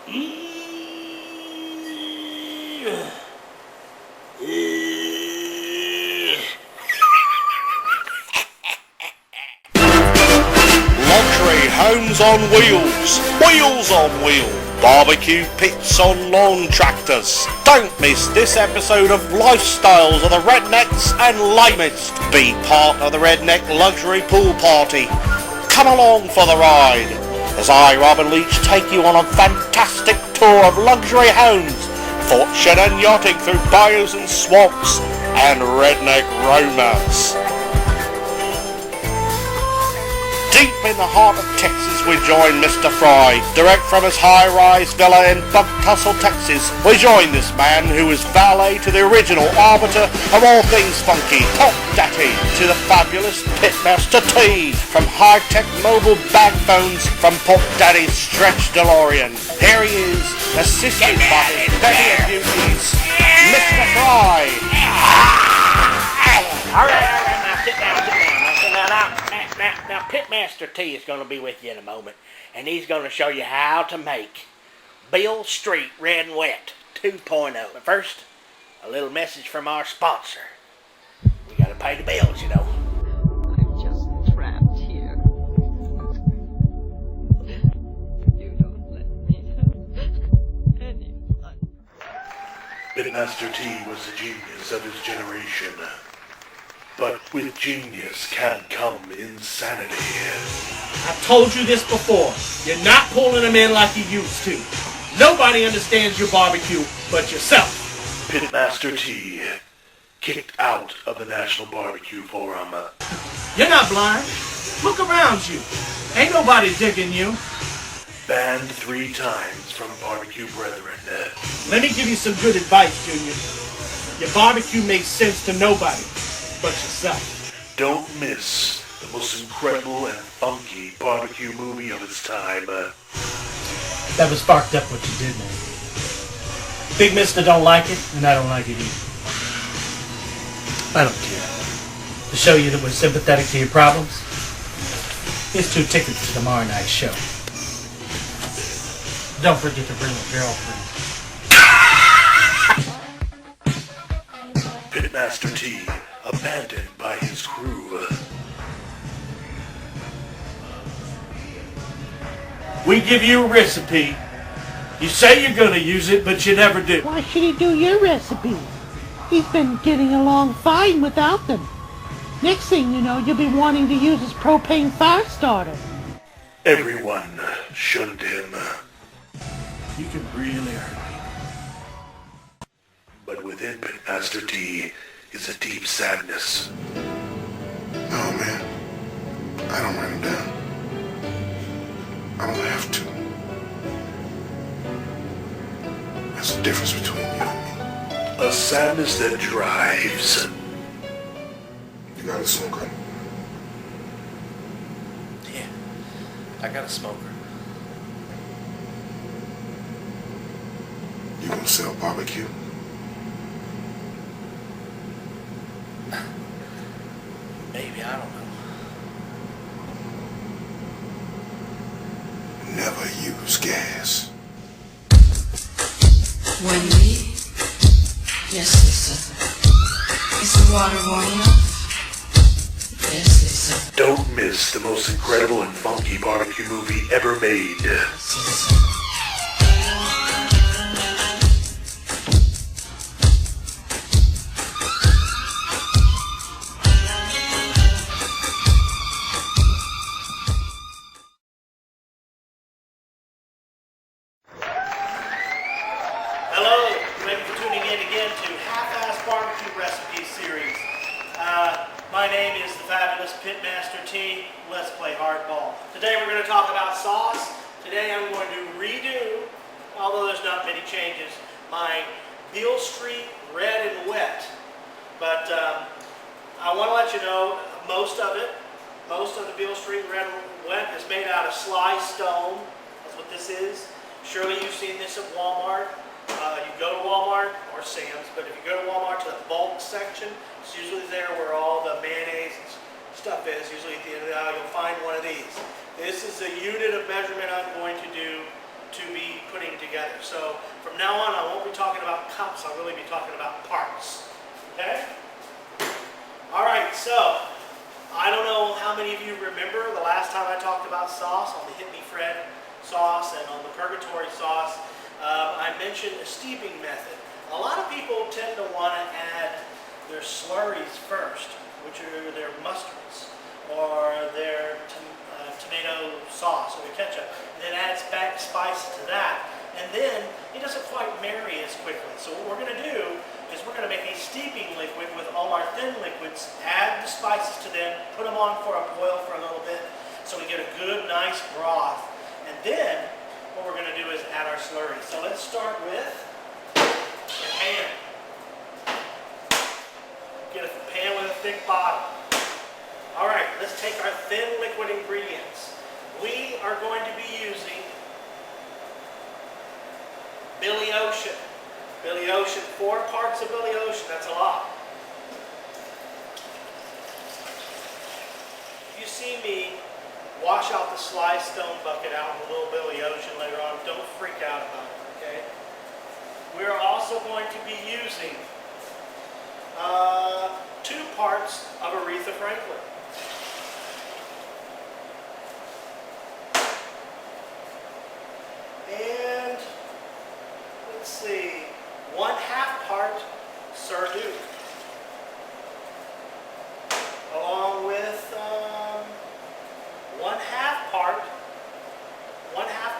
Luxury homes on wheels, wheels on wheels, barbecue pits on lawn tractors. Don't miss this episode of Lifestyles of the Rednecks and Lamest. Be part of the Redneck Luxury Pool Party. Come along for the ride as I, Robin Leach, take you on a fantastic tour of luxury homes, fortune and yachting through bayous and swamps, and redneck romance. Deep in the heart of Texas we join Mr. Fry. Direct from his high-rise villa in Bug Tussle, Texas, we join this man who is valet to the original arbiter of all things funky, Pop Daddy, to the fabulous Pitmaster T, from high-tech mobile bag phones from Pop Daddy's stretch DeLorean. Here he is, assisted by his bevy of beauties, Mr. Fry. All right, now sit down. Now, Pitmaster T is going to be with you in a moment, and he's going to show you how to make Beale Street Red and Wet 2.0. But first, a little message from our sponsor. We got to pay the bills, you know. I'm just trapped here. You don't let me have any fun. Pitmaster T was the genius of his generation. But with genius can come insanity. I've told you this before. You're not pulling them in like you used to. Nobody understands your barbecue but yourself. Pitmaster T, kicked out of the National Barbecue Forum. You're not blind. Look around you. Ain't nobody digging you. Banned 3 times from Barbecue Brethren. Let me give you some good advice, Junior. Your barbecue makes sense to nobody but yourself. Don't miss the most incredible and funky barbecue movie of its time. That was sparked up what you did, man. Big Mister don't like it, and I don't like it either. I don't care. To show you that we're sympathetic to your problems, here's 2 tickets to tomorrow night's show. Don't forget to bring a girlfriend. Pitmaster T, abandoned by his crew. We give you a recipe. You say you're gonna use it, but you never do. Why should he do your recipes? He's been getting along fine without them. Next thing you know, you'll be wanting to use his propane fire starter. Everyone shunned him. You can really hurt me. But within Pitmaster T is a deep sadness. No, man. I don't run him down. I don't have to. That's the difference between you and me. A sadness that drives. You got a smoker? Yeah, I got a smoker. You gonna sell barbecue? Maybe, I don't know. Never use gas. Wendy? Yes, Lisa. Is the water warm enough? Yes, Lisa. Don't miss the most incredible and funky barbecue movie ever made. Yes, Lisa. Hello, thank you for tuning in again to Half-Ass Barbecue Recipe Series. My name is the fabulous Pitmaster T. Let's play hardball. Today we're going to talk about sauce. Today I'm going to redo, although there's not many changes, my Beale Street Red and Wet. But I want to let you know most of the Beale Street Red and Wet is made out of sliced stone. That's what this is. Surely you've seen this at Walmart. You go to Walmart or Sam's, but if you go to Walmart to the bulk section, it's usually there where all the mayonnaise and stuff is. Usually at the end of the aisle you'll find one of these. This is the unit of measurement I'm going to do to be putting together. So from now on, I won't be talking about cups. I'll really be talking about parts. Okay? All right, so I don't know how many of you remember the last time I talked about sauce on the Hit Me Fred sauce and on the Purgatory sauce. I mentioned a steeping method. A lot of people tend to want to add their slurries first, which are their mustards or their tomato sauce or their ketchup, and then add back spice to that. And then it doesn't quite marry as quickly. So what we're going to do is we're going to make a steeping liquid with all our thin liquids, add the spices to them, put them on for a boil for a little bit so we get a good, nice broth. And then what we're going to do is add our slurry. So let's start with a pan. Get a pan with a thick bottom. All right, let's take our thin liquid ingredients. We are going to be using Billy Ocean. Billy Ocean, 4 parts of Billy Ocean, that's a lot. If you see me wash out the Sly Stone bucket out with a little Billy Ocean later on, don't freak out about it, okay? We're also going to be using 2 parts of Aretha Franklin. And let's see, 1/2 part Sir Duke, along with 1/2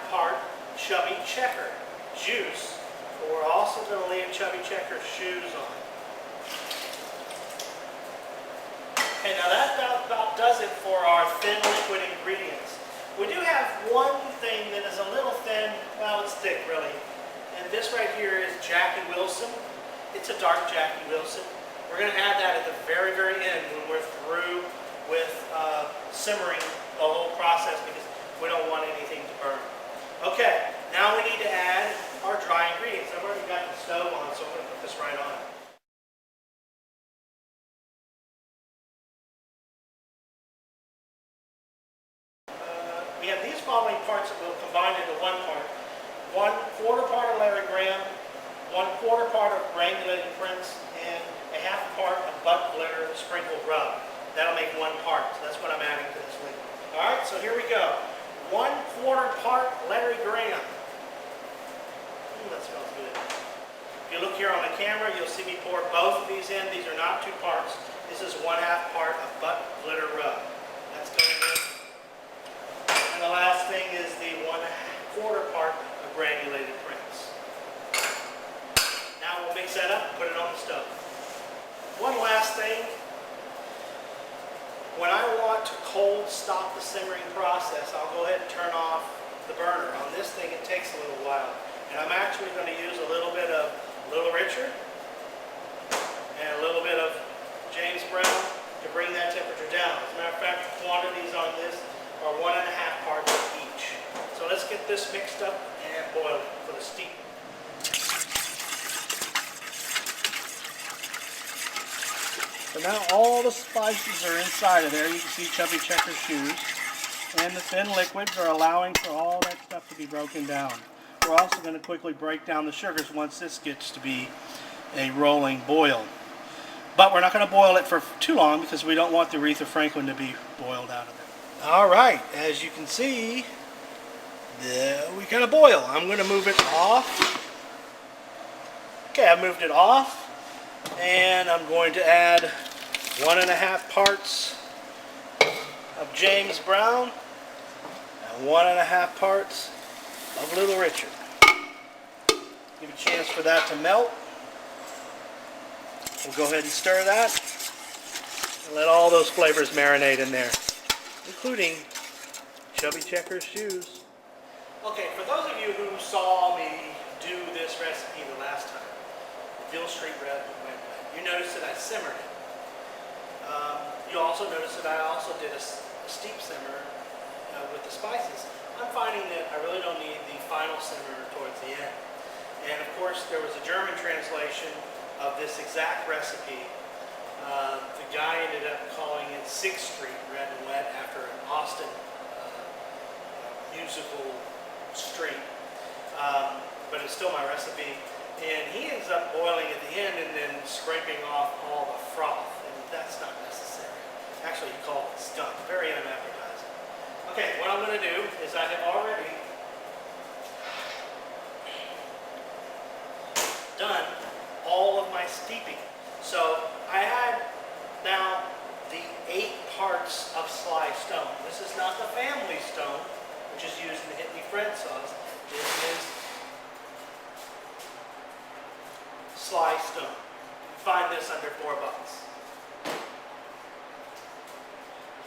part Chubby Checker juice. But we're also going to leave Chubby Checker's shoes on. Okay, now that about does it for our thin liquid ingredients. We do have one thing that is a little thin, well, it's thick really. And this right here is Jackie Wilson. It's a dark Jackie Wilson. We're going to add that at the very, very end when we're through with simmering the whole process because we don't want anything to burn. Okay, now we need to add our dry ingredients. I've already got the stove on, so I'm going to put this right on. We have these following parts that we'll combine into one part. 1/4 part of Larry Graham, 1/4 part of granulated Prince, and a 1/2 part of Butt Glitter sprinkled rub. That'll make 1 part. So that's what I'm adding to this liquid. All right, so here we go. 1/4 part Larry Graham. Ooh, that smells good. If you look here on the camera, you'll see me pour both of these in. These are not 2 parts. This is 1/2 part of Butt Glitter rub. That's going in. And the last thing is the 1/4 part of granulated Prince. Now we'll mix that up and put it on the stove. One last thing. When I want to cold stop the simmering process, I'll go ahead and turn off the burner. On this thing, it takes a little while. And I'm actually going to use a little bit of Little Richard and a little bit of James Brown to bring that temperature down. As a matter of fact, the quantities on this are 1.5 parts of each. So let's get this mixed up and boil it for the steep. So now all the spices are inside of there. You can see Chubby Checker's shoes. And the thin liquids are allowing for all that stuff to be broken down. We're also going to quickly break down the sugars once this gets to be a rolling boil. But we're not going to boil it for too long because we don't want the Aretha Franklin to be boiled out of it. All right, as you can see, we kind of boil. I'm going to move it off. Okay, I moved it off. And I'm going to add 1.5 parts of James Brown and 1.5 parts of Little Richard. Give a chance for that to melt. We'll go ahead and stir that and let all those flavors marinate in there, including Chubby Checker's shoes. Okay, for those of you who saw me do this recipe the last time, Beale Street Red and Wett, you notice that I simmered it. You also notice that I also did a steep simmer with the spices. I'm finding that I really don't need the final simmer towards the end. And of course, there was a German translation of this exact recipe. The guy ended up calling it 6th Street Red and Wett after an Austin musical street. but it's still my recipe. And he ends up boiling at the end and then scraping off all the froth, and that's not necessary. Actually, he called it skunk. Very unappetizing. Okay, what I'm going to do is I have already done all of my steeping. So I had now the 8 parts of sly stone. This is not the family stone, which is used in the Hit Me Fred sauce. This is sly stone. You find this under $4.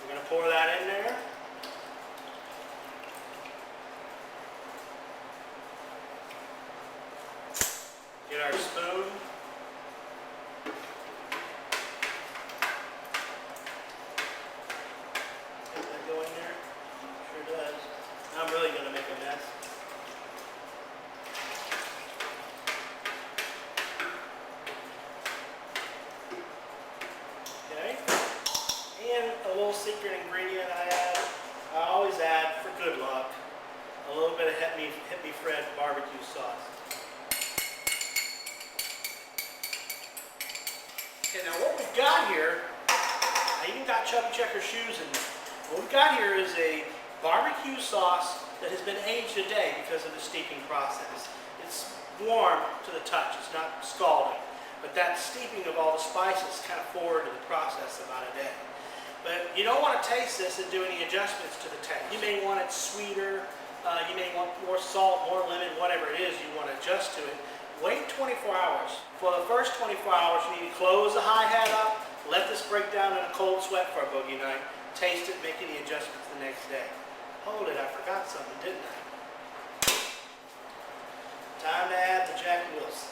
We're going to pour that in there. Get our spoon. Does that go in there? Sure does. I'm really going to make a mess. Okay. And a little secret ingredient I always add for good luck, a little bit of Hit Me Fred barbecue sauce. Okay, now what we've got here, I even got Chubby Checker shoes in there. What we've got here is a barbecue sauce that has been aged a day because of the steeping process. It's warm to the touch, it's not scalding. But that steeping of all the spices kind of forward to the process about a day. But you don't want to taste this and do any adjustments to the taste. You may want it sweeter, you may want more salt, more lemon, whatever it is you want to adjust to it. Wait 24 hours. For the first 24 hours, you need to close the hi-hat up, let this break down in a cold sweat for a boogie night, taste it, make any adjustments the next day. Hold it, I forgot something, didn't I? Time to add the Jack Wilson.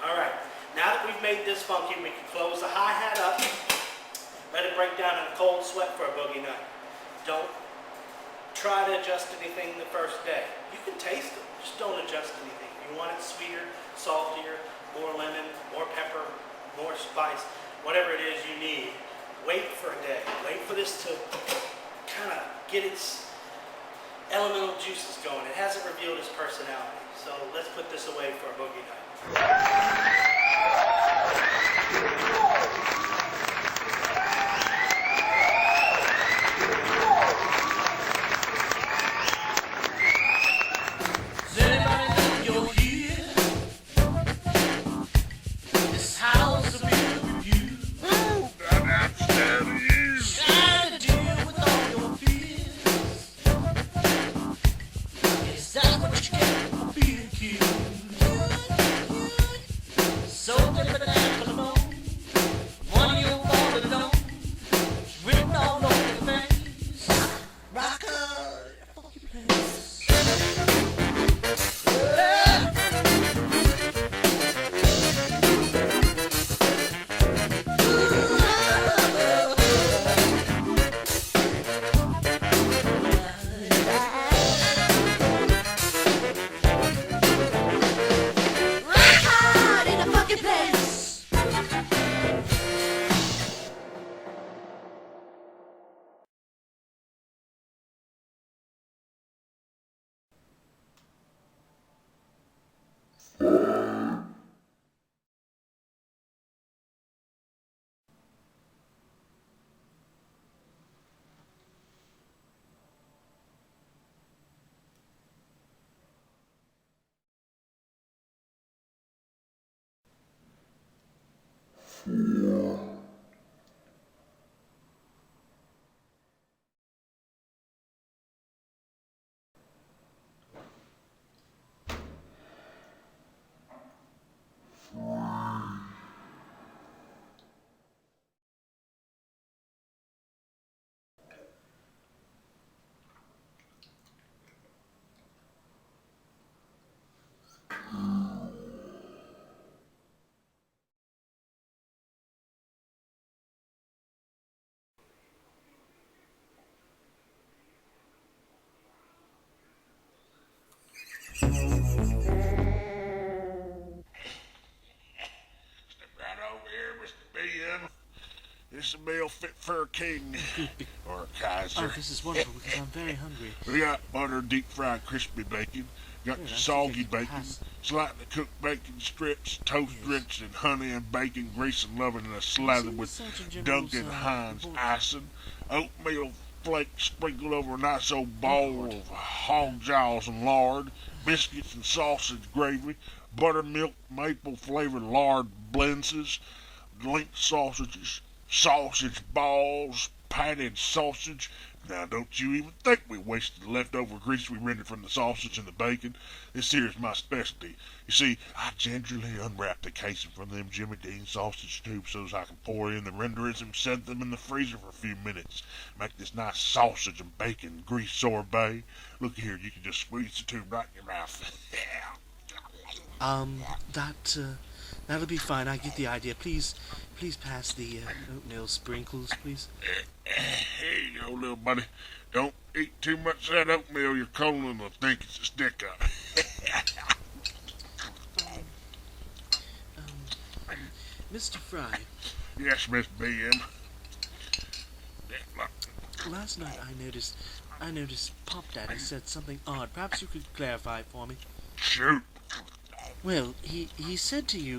Alright, now that we've made this funky, we can close the hi-hat up, let it break down in a cold sweat for a boogie night. Don't try to adjust anything the first day. You can taste it, just don't adjust anything. If you want it sweeter, saltier, more lemon, more pepper, more spice, whatever it is you need, wait for a day. Wait for this to kind of get its elemental juices going. It hasn't revealed its personality. So let's put this away for a boogie night. fit for a king or a kaiser. Oh, this is wonderful because I'm very hungry. We got butter, deep fried, crispy bacon. Got Good, your I soggy think I can bacon, pass. slightly cooked bacon strips, toast Yes. drenched in honey and bacon, grease and loving, and a seen slather the with Surgeon General's, Duncan Hines report? icing, oatmeal flakes sprinkled over a nice old bowl of hog jaws and lard, biscuits and sausage gravy, buttermilk maple flavored lard blenses, link sausages, sausage balls, patted sausage. Now, don't you even think we wasted the leftover grease we rendered from the sausage and the bacon. This here is my specialty. You see, I gingerly unwrap the casing from them Jimmy Dean sausage tubes so as I can pour in the renderings and set them in the freezer for a few minutes. Make this nice sausage and bacon grease sorbet. Look here, you can just squeeze the tube right in your mouth. That'll be fine. I get the idea. Please pass the oatmeal sprinkles, please. Here you go, little buddy. Don't eat too much of that oatmeal. Your colon will think it's a stick up. Mr. Fry, Yes, Miss B.M. last night I noticed Pop Daddy said something odd. Perhaps you could clarify it for me. Shoot. Well, he said to you